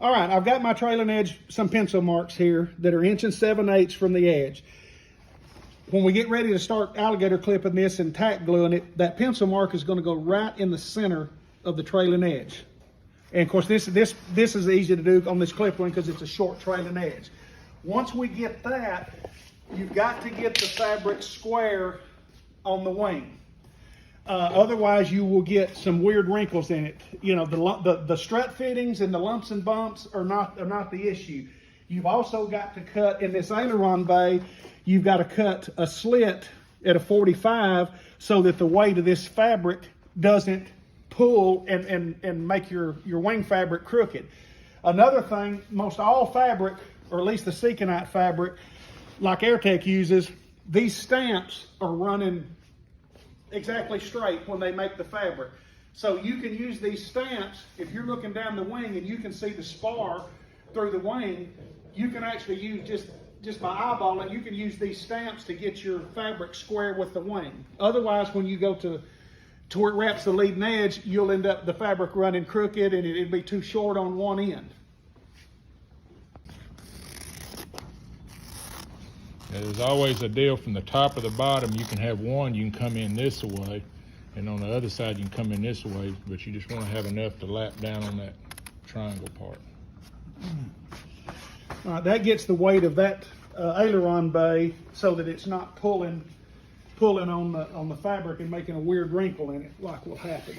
All right, I've got my trailing edge, some pencil marks here that are 1 7/8 from the edge. When we get ready to start alligator clipping this and tack gluing it, that pencil mark is going to go right in the center of the trailing edge. And of course, this is easy to do on this clip wing because it's a short trailing edge. Once we get that, you've got to get the fabric square on the wing. Otherwise, you will get some weird wrinkles in it. You know, the strut fittings and the lumps and bumps are not the issue. You've also got to cut in this aileron bay. You've got to cut a slit at a 45 so that the weight of this fabric doesn't pull and make your wing fabric crooked. Another thing, most all fabric, or at least the Ceconite fabric, like Airtech uses, these stamps are running exactly straight when they make the fabric. So you can use these stamps, if you're looking down the wing and you can see the spar through the wing, you can actually use just by eyeballing, you can use these stamps to get your fabric square with the wing. Otherwise, when you go to where it wraps the leading edge, you'll end up the fabric running crooked and it'd be too short on one end. There's always a deal from the top of the bottom. You can have one, you can come in this way, and on the other side you can come in this way, but you just want to have enough to lap down on that triangle part. All right, that gets the weight of that aileron bay so that it's not pulling on the fabric and making a weird wrinkle in it like will happen.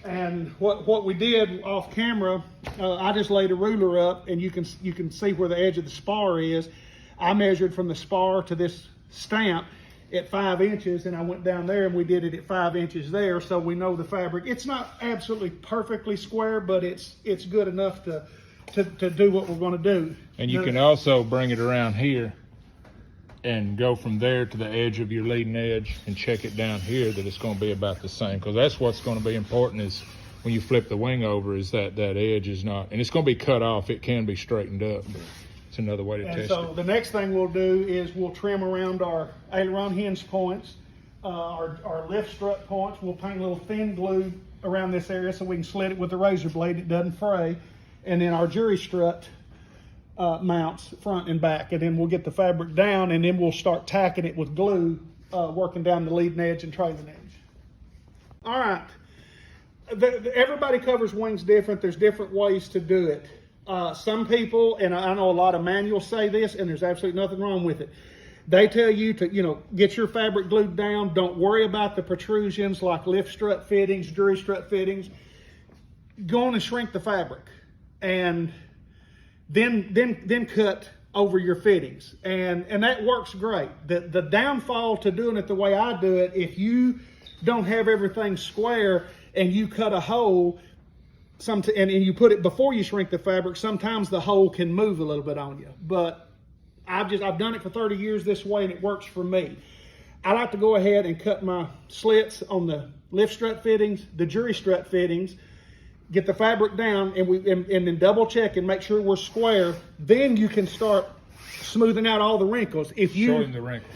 And what we did off camera, I just laid a ruler up and you can see where the edge of the spar is. I measured from the spar to this stamp at 5 inches, and I went down there and we did it at 5 inches there, so we know the fabric. It's not absolutely perfectly square, but it's good enough to do what we're going to do. And you can also bring it around here and go from there to the edge of your leading edge and check it down here that it's going to be about the same, because that's what's going to be important is when you flip the wing over is that edge is not, and it's going to be cut off. It can be straightened up. It's another way to test it. So the next thing we'll do is we'll trim around our aileron hinge points, our lift strut points. We'll paint a little thin glue around this area so we can slit it with a razor blade. It doesn't fray. And then our jury strut mounts front and back. And then we'll get the fabric down and then we'll start tacking it with glue, working down the leading edge and trailing edge. All right. Everybody covers wings different. There's different ways to do it. Some people, and I know a lot of manuals say this, and there's absolutely nothing wrong with it. They tell you to, get your fabric glued down. Don't worry about the protrusions like lift strut fittings, jury strut fittings. Go on and shrink the fabric, and then cut over your fittings, and that works great. The downfall to doing it the way I do it, if you don't have everything square and you cut a hole, and you put it before you shrink the fabric, sometimes the hole can move a little bit on you. But I've done it for 30 years this way and it works for me. I like to go ahead and cut my slits on the lift strut fittings, the jury strut fittings, get the fabric down and then double check and make sure we're square. Then you can start smoothing out all the wrinkles. Showing the wrinkles.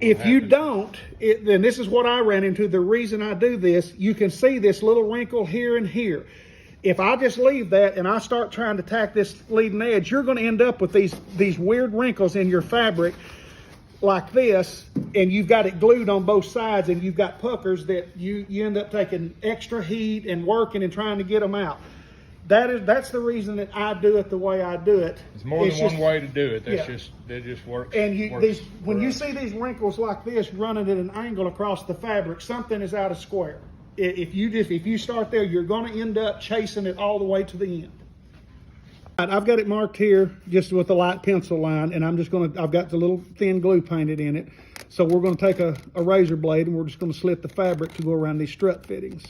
If you don't, then this is what I ran into. The reason I do this, you can see this little wrinkle here and here. If I just leave that and I start trying to tack this leading edge, you're going to end up with these weird wrinkles in your fabric like this, and you've got it glued on both sides, and you've got puckers that you end up taking extra heat and working and trying to get them out. That's the reason that I do it the way I do it. It's more than one way to do it. That just works. And when you see these wrinkles like this running at an angle across the fabric, something is out of square. If you start there, you're going to end up chasing it all the way to the end. Right, I've got it marked here just with a light pencil line, and I've got the little thin glue painted in it. So we're going to take a razor blade and we're just going to slit the fabric to go around these strut fittings.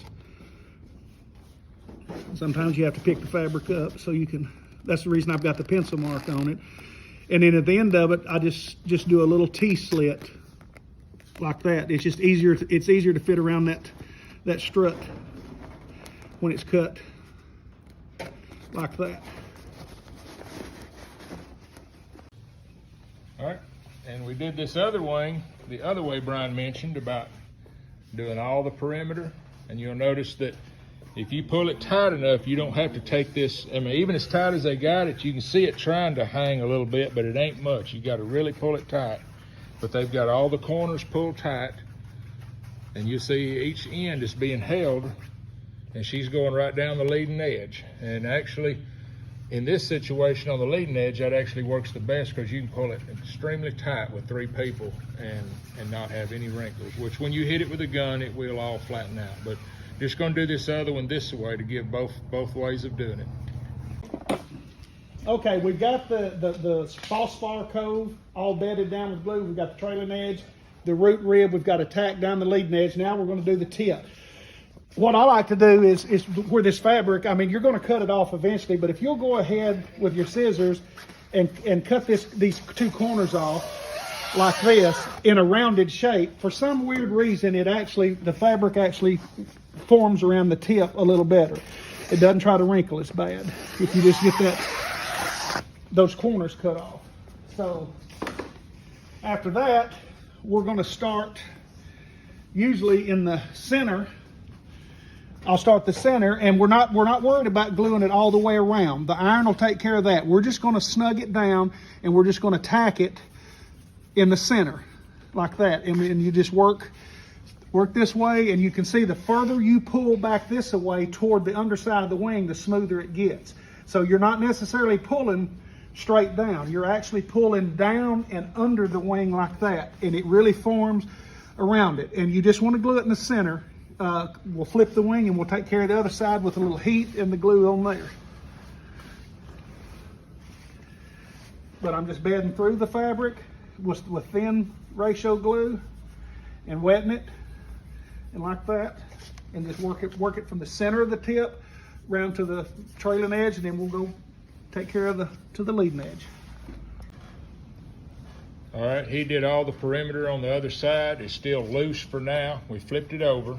Sometimes you have to pick the fabric up so you can, that's the reason I've got the pencil mark on it. And then at the end of it, I just do a little T-slit like that. It's just easier to fit around that strut when it's cut like that. All right, and we did this other wing, the other way Brian mentioned about doing all the perimeter, and you'll notice that If you pull it tight enough, you don't have to take this. I mean, even as tight as they got it, you can see it trying to hang a little bit, but it ain't much. You got to really pull it tight. But they've got all the corners pulled tight, and you see each end is being held, and she's going right down the leading edge. And actually, in this situation on the leading edge, that actually works the best because you can pull it extremely tight with 3 people and not have any wrinkles, which when you hit it with a gun, it will all flatten out. But just going to do this other one this way to give both ways of doing it. Okay, we've got the false spar cove all bedded down with glue. We've got the trailing edge, the root rib. We've got a tack down the leading edge. Now we're going to do the tip. What I like to do is where this fabric, I mean, you're going to cut it off eventually, but if you'll go ahead with your scissors and cut these 2 corners off like this in a rounded shape, for some weird reason, the fabric actually forms around the tip a little better. It doesn't try to wrinkle as bad if you just get those corners cut off. So after that, we're going to start usually in the center. I'll start the center, and we're not worried about gluing it all the way around. The iron will take care of that. We're just going to snug it down, and we're just going to tack it in the center like that. And you just work this way, and you can see the further you pull back this away toward the underside of the wing, the smoother it gets. So you're not necessarily pulling straight down. You're actually pulling down and under the wing like that, and it really forms around it. And you just want to glue it in the center. We'll flip the wing and we'll take care of the other side with a little heat and the glue on there. But I'm just bedding through the fabric with thin ratio glue and wetting it, and like that, and just work it from the center of the tip round to the trailing edge, and then we'll go take care of the leading edge. All right, he did all the perimeter on the other side. It's still loose for now. We flipped it over,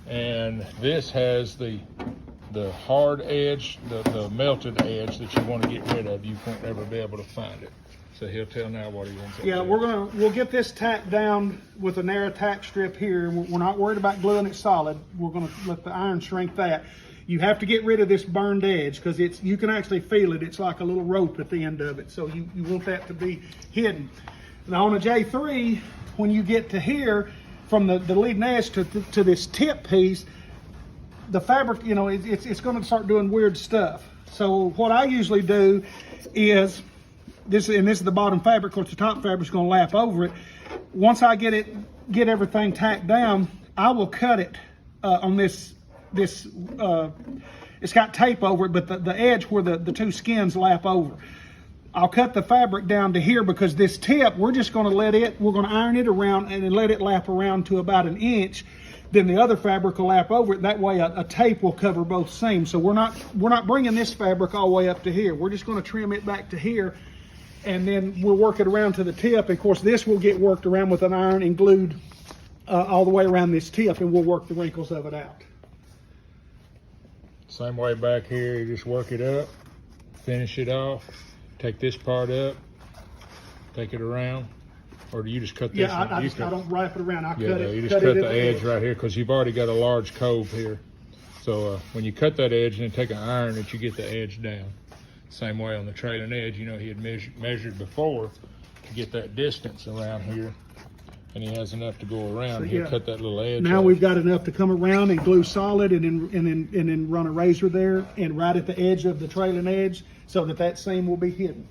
and this has the hard edge, the melted edge that you want to get rid of. You won't ever be able to find it. So he'll tell now what he wants. Yeah, we'll get this tacked down with a narrow tack strip here. We're not worried about gluing it solid. We're going to let the iron shrink that. You have to get rid of this burned edge because you can actually feel it. It's like a little rope at the end of it. So you want that to be hidden. Now on a J3, when you get to here, from the leading edge to this tip piece, the fabric, it's going to start doing weird stuff. So what I usually do is, this is the bottom fabric, of course the top fabric's going to lap over it. Once I get everything tacked down, I will cut it on this. It's got tape over it, but the edge where the 2 skins lap over. I'll cut the fabric down to here because this tip, we're just going to we're going to iron it around and then let it lap around to about 1 inch. Then the other fabric will lap over it. That way a tape will cover both seams. So we're not bringing this fabric all the way up to here. We're just going to trim it back to here, and then we'll work it around to the tip. And of course, this will get worked around with an iron and glued all the way around this tip, and we'll work the wrinkles of it out. Same way back here, you just work it up, finish it off, take this part up, take it around, or do you just cut this? Yeah, I don't wrap it around. I cut it. You just cut the edge right here because you've already got a large cove here. So when you cut that edge and then take an iron, that you get the edge down. Same way on the trailing edge, he had measured before to get that distance around here, and he has enough to go around. So, he'll cut that little edge. Now off. We've got enough to come around and glue solid, and then run a razor there and right at the edge of the trailing edge so that seam will be hidden.